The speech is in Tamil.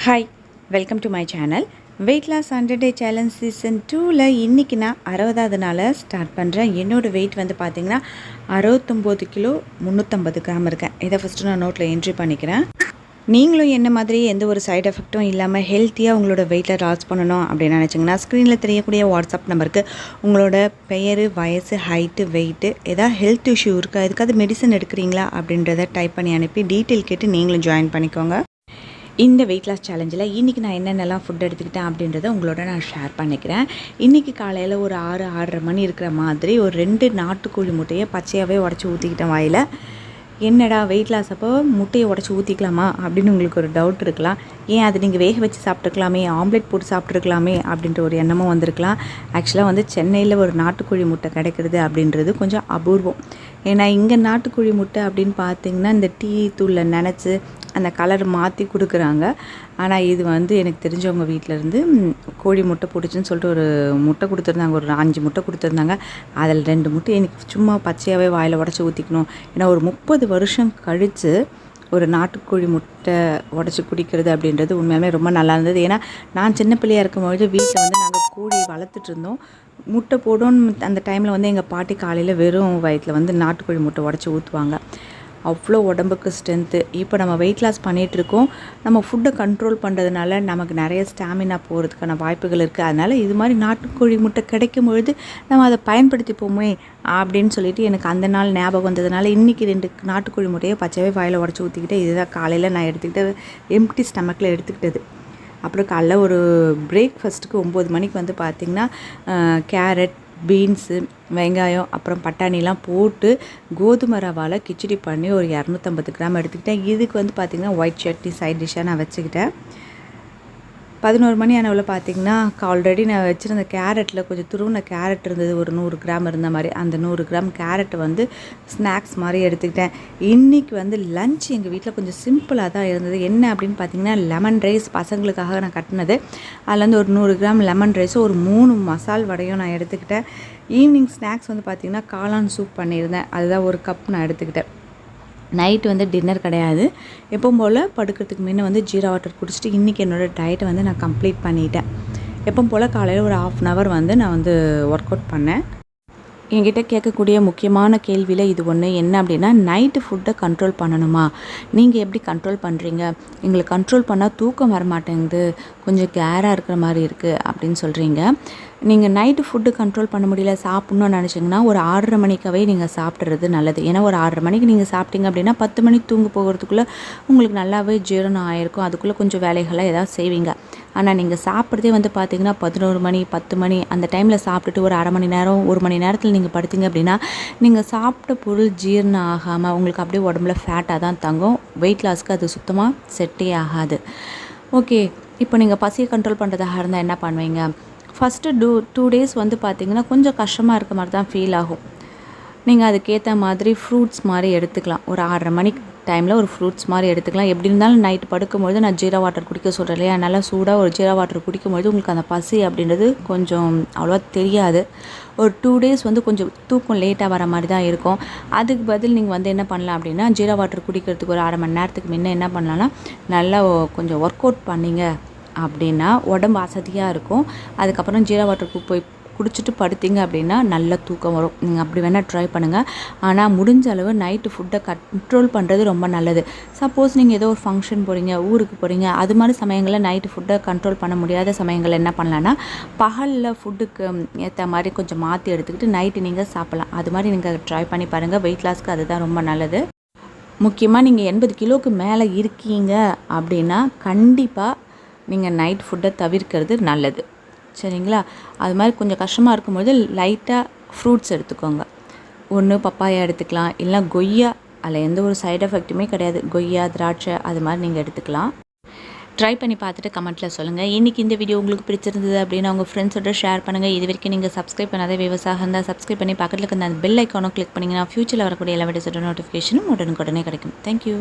Hi, welcome to my channel. Weight loss 100 day challenge season 2ல் இன்றைக்கி நான் 60வது நாளில் ஸ்டார்ட் பண்ணுறேன். என்னோடய வெயிட் வந்து பார்த்திங்கன்னா 69 கிலோ 350 கிராம் இருக்கேன். இதை ஃபஸ்ட்டு நான் நோட்டில் என்ட்ரி பண்ணிக்கிறேன். நீங்களும் என்ன மாதிரி எந்த ஒரு சைட் எஃபெக்ட்டும் இல்லாமல் ஹெல்த்தியாக உங்களோட வெயிட்டை லாஸ் பண்ணணும் அப்படின்னு நினச்சிங்கன்னா ஸ்க்ரீனில் தெரியக்கூடிய வாட்ஸ்அப் நம்பருக்கு உங்களோட பெயர், வயசு, ஹைட்டு, வெயிட்டு, ஏதாவது ஹெல்த் இஷ்யூ இருக்கா, எதுக்காவது மெடிசன் எடுக்கிறீங்களா அப்படின்றத டைப் பண்ணி அனுப்பி டீட்டெயில் கேட்டு நீங்களும் ஜாயின் பண்ணிக்கோங்க. இந்த வெயிட் லாஸ் சேலஞ்சில் இன்றைக்கி நான் என்னென்னலாம் ஃபுட் எடுத்துக்கிட்டேன் அப்படின்றத உங்களோட நான் ஷேர் பண்ணிக்கிறேன். இன்றைக்கி காலையில் ஒரு 6-6:30 மணி இருக்கிற மாதிரி ஒரு 2 நாட்டுக்கோழி முட்டையை பச்சையாகவே உடச்சி ஊற்றிக்கிட்டேன் வாயில். என்னடா வெயிட் லாஸ் அப்போ முட்டையை உடச்சி ஊற்றிக்கலாமா அப்படின்னு உங்களுக்கு ஒரு டவுட் இருக்கலாம். ஏன் அது நீங்கள் வேக வச்சு சாப்பிட்டுக்கலாமே, ஆம்லேட் போட்டு சாப்பிட்ருக்கலாமே அப்படின்ற ஒரு எண்ணமும் வந்திருக்கலாம். ஆக்சுவலாக வந்து சென்னையில் ஒரு நாட்டுக்கோழி முட்டை கிடைக்கிறது அப்படின்றது கொஞ்சம் அபூர்வம். ஏன்னா இங்கே நாட்டுக்கோழி முட்டை அப்படின்னு பார்த்திங்கன்னா இந்த டீ தூளில் நினச்சி அந்த கலர் மாற்றி கொடுக்குறாங்க. ஆனால் இது வந்து எனக்கு தெரிஞ்சவங்க வீட்டிலேருந்து கோழி முட்டை பிடிச்சின்னு சொல்லிட்டு ஒரு முட்டை கொடுத்துருந்தாங்க, ஒரு 5 முட்டை கொடுத்துருந்தாங்க. அதில் 2 முட்டை எனக்கு சும்மா பச்சையாகவே வாயில் உடச்சி ஊற்றிக்கணும். ஏன்னா ஒரு 30 வருஷம் கழித்து ஒரு நாட்டுக்கோழி முட்டை உடச்சி குடிக்கிறது அப்படின்றது உண்மையாலுமே ரொம்ப நல்லா இருந்தது. ஏன்னா நான் சின்ன பிள்ளையாக இருக்கும்பொழுது வீட்டில் வந்து நாங்கள் கோழி வளர்த்துட்டு இருந்தோம். முட்டை போடணும்னு அந்த டைமில் வந்து எங்கள் பாட்டி காலையில் வெறும் வயிற்றில் வந்து நாட்டுக்கோழி முட்டை உடச்சி ஊற்றுவாங்க. அவ்வளோ உடம்புக்கு ஸ்ட்ரென்த்து. இப்போ நம்ம வெயிட் லாஸ் பண்ணிகிட்ருக்கோம். நம்ம ஃபுட்டை கண்ட்ரோல் பண்ணுறதுனால நமக்கு நிறைய ஸ்டாமினா போகிறதுக்கான வாய்ப்புகள் இருக்குது. அதனால் இது மாதிரி நாட்டுக்கோழி முட்டை கிடைக்கும் பொழுது நம்ம அதை பயன்படுத்திப்போமே அப்படின்னு சொல்லிட்டு எனக்கு அந்த நாள் ஞாபகம் வந்ததுனால இன்றைக்கி 2 நாட்டுக்கோழி முட்டையை பச்சையாகவே வாயில் உடச்சி ஊற்றிக்கிட்டு இதுதான் காலையில் நான் எடுத்துக்கிட்டு எம்டி ஸ்டமக்கில் எடுத்துக்கிட்டது. அப்புறம் காலைல ஒரு பிரேக்ஃபாஸ்ட்டுக்கு 9 மணிக்கு வந்து பார்த்திங்கன்னா கேரட், பீன்ஸு, வெங்காயம், அப்புறம் பட்டாணிலாம் போட்டு கோதுமை ரவாவில் கிச்சடி பண்ணி ஒரு 250 கிராம் எடுத்துக்கிட்டேன். இதுக்கு வந்து பார்த்திங்கன்னா ஒயிட் சட்னி சைட் டிஷ்ஷாக நான் வச்சுக்கிட்டேன். 11 மணி ஆனவில் பார்த்திங்கன்னா ஆல்ரெடி நான் வச்சுருந்த கேரட்டில் கொஞ்சம் துருவின கேரட் இருந்தது, ஒரு 100 கிராம் இருந்த மாதிரி. அந்த 100 கிராம் கேரட்டை வந்து ஸ்நாக்ஸ் மாதிரி எடுத்துக்கிட்டேன். இன்றைக்கி வந்து லன்ச் எங்கள் வீட்டில் கொஞ்சம் சிம்பிளாக தான் இருந்தது. என்ன அப்படின்னு பார்த்திங்கன்னா லெமன் ரைஸ் பசங்களுக்காக நான் கட்டினது. அதில் வந்து ஒரு 100 கிராம் லெமன் ரைஸும் ஒரு 3 மசால் வடையும் நான் எடுத்துக்கிட்டேன். ஈவினிங் ஸ்நாக்ஸ் வந்து பார்த்திங்கன்னா காளான் சூப் பண்ணியிருந்தேன். அதுதான் ஒரு கப் நான் எடுத்துக்கிட்டேன். நைட்டு வந்து டின்னர் கிடையாது. எப்பவும் போல் படுக்கிறதுக்கு முன்னே வந்து ஜீரா வாட்டர் குடிச்சிட்டு இன்றைக்கி என்னோடய டயட்டை வந்து நான் கம்ப்ளீட் பண்ணிட்டேன். எப்பவும் போல் காலையில் ஒரு 1/2 hour வந்து நான் வந்து ஒர்க் அவுட் பண்ணேன். என்கிட்ட கேட்கக்கூடிய முக்கியமான கேள்வியில் இது ஒன்று என்ன அப்படின்னா, நைட்டு ஃபுட்டை கண்ட்ரோல் பண்ணணுமா, நீங்கள் எப்படி கண்ட்ரோல் பண்ணுறீங்க, எங்களுக்கு கண்ட்ரோல் பண்ணால் தூக்கம் வரமாட்டேங்குது, கொஞ்சம் கேராக இருக்கிற மாதிரி இருக்குது அப்படின்னு சொல்கிறீங்க. நீங்கள் நைட்டு ஃபுட்டு கண்ட்ரோல் பண்ண முடியல, சாப்பிட்ணுன்னு நினச்சிங்கன்னா ஒரு 6:30 மணிக்காகவே நீங்கள் சாப்பிட்றது நல்லது. ஏன்னா ஒரு 6:30 மணிக்கு நீங்கள் சாப்பிட்டீங்க அப்படின்னா 10 மணிக்கு தூங்க போகிறதுக்குள்ளே உங்களுக்கு நல்லாவே ஜீரணம் ஆகிருக்கும். அதுக்குள்ளே கொஞ்சம் வேலைகளாக ஏதாவது செய்வீங்க. ஆனால் நீங்கள் சாப்பிட்றதே வந்து பார்த்திங்கன்னா 11 மணி 10 மணி அந்த டைமில் சாப்பிட்டுட்டு ஒரு அரை மணி நேரம் 1 மணி நேரத்தில் நீங்கள் படுத்தீங்க அப்படின்னா நீங்கள் சாப்பிட்ட பொருள் ஜீரணம் ஆகாமல் உங்களுக்கு அப்படியே உடம்புல ஃபேட்டாக தான் தங்கும். வெயிட் லாஸ்க்கு அது சுத்தமாக செட்டே ஆகாது. ஓகே, இப்போ நீங்கள் பசியை கண்ட்ரோல் பண்ணுறதாக இருந்தால் என்ன பண்ணுவீங்க? ஃபஸ்ட்டு 2 days வந்து பார்த்திங்கன்னா கொஞ்சம் கஷ்டமாக இருக்க மாதிரி தான் ஃபீல் ஆகும். நீங்கள் அதுக்கேற்ற மாதிரி ஃப்ரூட்ஸ் மாதிரி எடுத்துக்கலாம். ஒரு 6:30 மணிக்கு டைமில் ஒரு ஃப்ரூட்ஸ் மாதிரி எடுத்துக்கலாம். எப்படி இருந்தாலும் நைட்டு படுக்கும்பொழுது நான் ஜீரா வாட்டர் குடிக்க சொல்கிறேன் இல்லையா, நல்லா சூடாக ஒரு ஜீரா வாட்டர் குடிக்கும்பொழுது உங்களுக்கு அந்த பசி அப்படின்றது கொஞ்சம் அவ்வளோவா தெரியாது. ஒரு 2 days வந்து கொஞ்சம் தூக்கம் லேட்டாக வர மாதிரி தான் இருக்கும். அதுக்கு பதில் நீங்கள் வந்து என்ன பண்ணலாம் அப்படின்னா, ஜீரா வாட்டர் குடிக்கிறதுக்கு ஒரு 1/2 மணி நேரத்துக்கு முன்னே என்ன பண்ணலான்னா, நல்லா கொஞ்சம் ஒர்க் அவுட் பண்ணிங்க அப்படின்னா உடம்பு அசதியாக இருக்கும். அதுக்கப்புறம் ஜீரா வாட்டருக்கு போய் குடிச்சிட்டு படுத்திங்க அப்படின்னா நல்ல தூக்கம் வரும். நீங்கள் அப்படி வேணால் ட்ரை பண்ணுங்கள். ஆனால் முடிஞ்ச அளவு நைட்டு ஃபுட்டை கண்ட்ரோல் பண்ணுறது ரொம்ப நல்லது. சப்போஸ் நீங்கள் ஏதோ ஒரு ஃபங்க்ஷன் போகிறீங்க, ஊருக்கு போகிறீங்க, அது மாதிரி சமயங்களில் நைட்டு ஃபுட்டை கண்ட்ரோல் பண்ண முடியாத சமயங்களில் என்ன பண்ணலான்னா, பகலில் ஃபுட்டுக்கு ஏற்ற மாதிரி கொஞ்சம் மாற்றி எடுத்துக்கிட்டு நைட்டு நீங்கள் சாப்பிட்லாம். அது மாதிரி நீங்கள் ட்ரை பண்ணி பாருங்கள். வெயிட் லாஸ்க்கு அதுதான் ரொம்ப நல்லது. முக்கியமாக நீங்கள் 80 கிலோவுக்கு மேலே இருக்கீங்க அப்படின்னா கண்டிப்பாக நீங்கள் நைட் ஃபுட்டை தவிர்க்கிறது நல்லது. சரிங்களா? அது மாதிரி கொஞ்சம் கஷ்டமாக இருக்கும்போது லைட்டாக ஃப்ரூட்ஸ் எடுத்துக்கோங்க. ஒன்று பப்பாயா எடுத்துக்கலாம், இல்லை கொய்யா. அதில் எந்த ஒரு சைடு எஃபெக்ட்டுமே கிடையாது. கொய்யா, திராட்சை அது மாதிரி நீங்கள் எடுத்துக்கலாம். ட்ரை பண்ணி பார்த்துட்டு கமெண்ட்டில் சொல்லுங்கள். இன்றைக்கி இந்த வீடியோ உங்களுக்கு பிடிச்சிருந்தது அப்படின்னா உங்கள் ஃப்ரெண்ட்ஸோட ஷேர் பண்ணுங்கள். இது வரைக்கும் நீங்கள் சப்ஸ்கிரைப் பண்ணாத விவசாயம் இருந்தால் சப்ஸ்கிரைப் பண்ணி பக்கத்தில் இருக்க அந்த பெல் ஐக்கானும் கிளிக் பண்ணிங்கன்னா ஃப்யூச்சரில் வரக்கூடிய எல்லா வீடியோஸோட நோட்டிஃபிகேஷனும் உடனுக்குடனே கிடைக்கும். தேங்க்யூ.